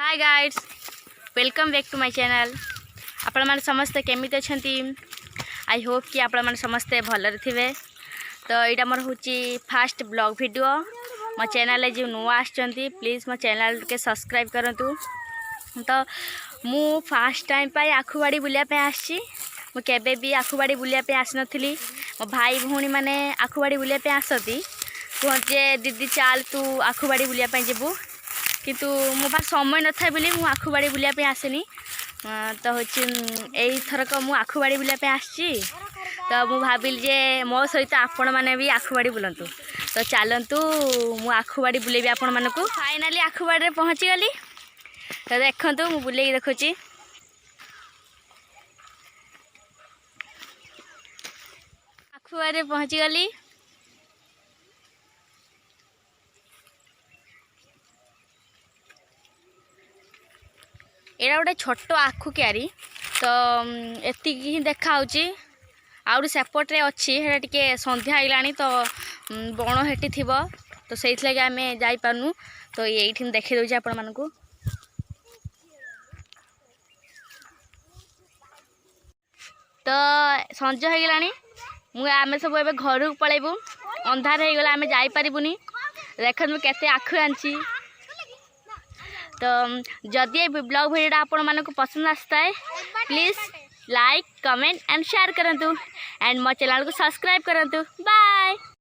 Hi guys, welcome back to my channel. आपण माने समस्ते केमिति अछंती? आई होप कि आपण माने समस्ते भलरे थिबे। तो यहाँ मोर हूँ फास्ट ब्लॉग वीडियो। मो चैनल जो नुआ आछंती प्लीज़ मो चैनल के सब्सक्राइब करंतु। तो मु फास्ट टाइम पाई आखुबाड़ी बुलिया पे आसी। मु केबे भी आखुबाड़ी बुलिया पे आसी नथिली। मो भाई भौणी माने आखुबाड़ी बुलिया पे आसती कहते दीदी चाल तू आखुबाड़ी बुलिया पे जेबू, किंतु मो पास समय न था बोली मु आखुबाड़ी बुलिया पे आसेनी। तो हूँ यही थरक मु आखुबाड़ी बुलिया पे आसी। तो मु भाविल जे मो सहित आपण मैंने भी आखुबाड़ी बुलंतु। तो चलतु मु आखुबाड़ी बुलेबी आपण मानकु। फाइनाली आखुबाड़ी रे पहुँची गली। तो देखंतु मु बुलेई देखुची। आखुबाड़ी रे पहुँची गली। एटा गोटे छोट आखु क्यारी। तो एति ही देखा आउरी सेपटे अच्छी है टे संध्या आइलानी। तो बण हेटी थी तो से लगे आम जापारनु। तो ये देखी दूचे आपण मानकु। तो संज हो गलानी आम सब ए घर को पलैबू। अंधार हो गला आम जापारूनी। देख केते आखु आनी। तो जदि ये ब्लॉग वीडियो आपण मानक पसंद आसता है please like comment and share करंतु एंड मो चैनल को सब्सक्राइब करंतु। बाय।